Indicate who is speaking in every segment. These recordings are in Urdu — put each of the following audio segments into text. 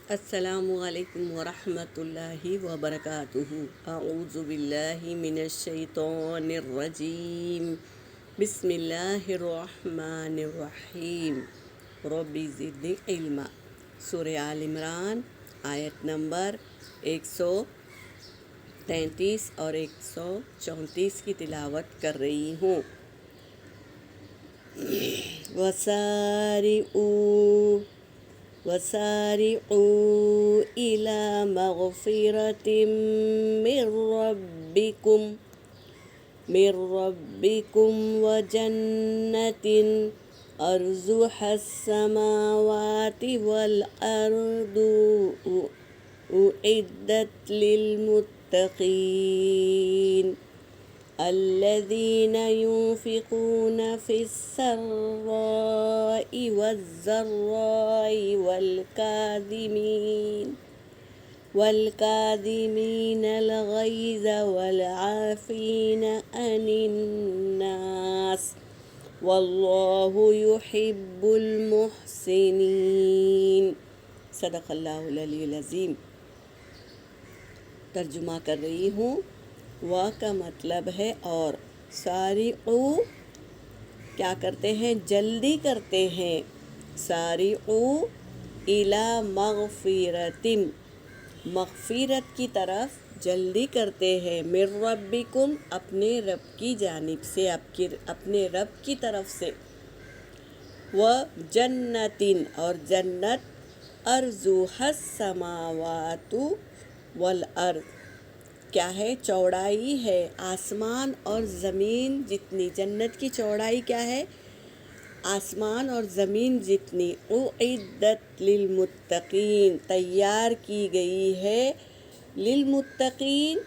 Speaker 1: السلام علیکم ورحمۃ اللہ وبرکاتہ۔ اعوذ باللہ من الشیطان الرجیم، بسم اللہ الرحمن الرحیم۔ رب زدنی علما۔ سورہ آل عمران آیت نمبر 133 اور 134 کی تلاوت کر رہی ہوں۔ وَسَارِعُوا إِلَىٰ مَغْفِرَةٍ مِّن رَّبِّكُمْ وَجَنَّةٍ عَرْضُهَا السَّمَاوَاتُ وَالْأَرْضُ أُعِدَّتْ لِلْمُتَّقِينَ الَّذِينَ يُنفِقُونَ فِي السَّرَّاءِ وَالضَّرَّاءِ وَالْكَاظِمِينَ الْغَيْظَ وَالْعَافِينَ عَنِ النَّاسِ وَاللَّهُ يُحِبُّ الْمُحْسِنِينَ۔ صدق اللہ العلی العظیم۔ ترجمہ کر رہی ہوں۔ وا کا مطلب ہے اور، سارعوا کیا کرتے ہیں؟ جلدی کرتے ہیں۔ سارعوا الی مغفرۃ، مغفرت کی طرف جلدی کرتے ہیں، من ربکم اپنے رب کی جانب سے، اپنے رب کی طرف سے، وجنۃ اور جنت، عرضھا السماوات والارض کیا ہے؟ چوڑائی ہے آسمان اور زمین جتنی۔ جنت کی چوڑائی کیا ہے؟ آسمان اور زمین جتنی۔ اعدت للمتقین تیار کی گئی ہے، للمتقین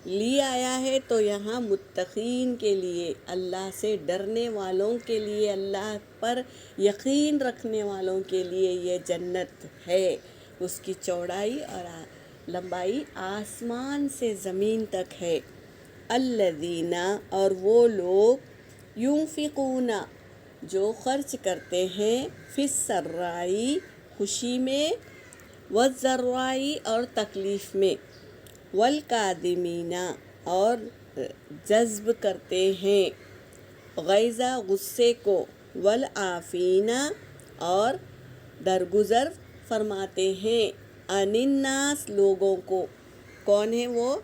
Speaker 1: لی آیا ہے تو یہاں متقین کے لیے، اللہ سے ڈرنے والوں کے لیے، اللہ پر یقین رکھنے والوں کے لیے یہ جنت ہے۔ اس کی چوڑائی اور لمبائی آسمان سے زمین تک ہے۔ الذین اور وہ لوگ، ينفقون جو خرچ کرتے ہیں، فی السراء خوشی میں، والضراء اور تکلیف میں، والکاظمین اور جذب کرتے ہیں غیظ غصے کو، والعافین اور درگزر فرماتے ہیں، عن الناس لوگوں کو۔ کون ہیں وہ؟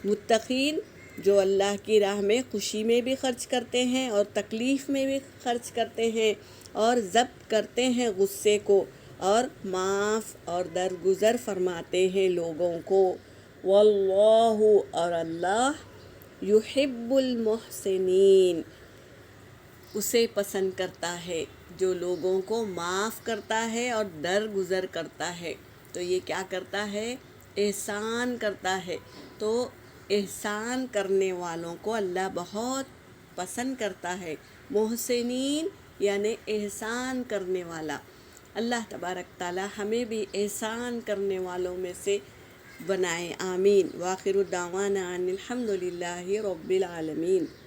Speaker 1: متقین، جو اللہ کی راہ میں خوشی میں بھی خرچ کرتے ہیں اور تکلیف میں بھی خرچ کرتے ہیں اور ضبط کرتے ہیں غصے کو اور معاف اور درگزر فرماتے ہیں لوگوں کو۔ واللہ اور اللہ، یحب المحسنین اسے پسند کرتا ہے جو لوگوں کو معاف کرتا ہے اور درگزر کرتا ہے۔ تو یہ کیا کرتا ہے؟ احسان کرتا ہے۔ تو احسان کرنے والوں کو اللہ بہت پسند کرتا ہے۔ محسنین یعنی احسان کرنے والا۔ اللہ تبارک تعالی ہمیں بھی احسان کرنے والوں میں سے بنائے، آمین۔ وآخر دعوانا ان الحمد للہ رب العالمین۔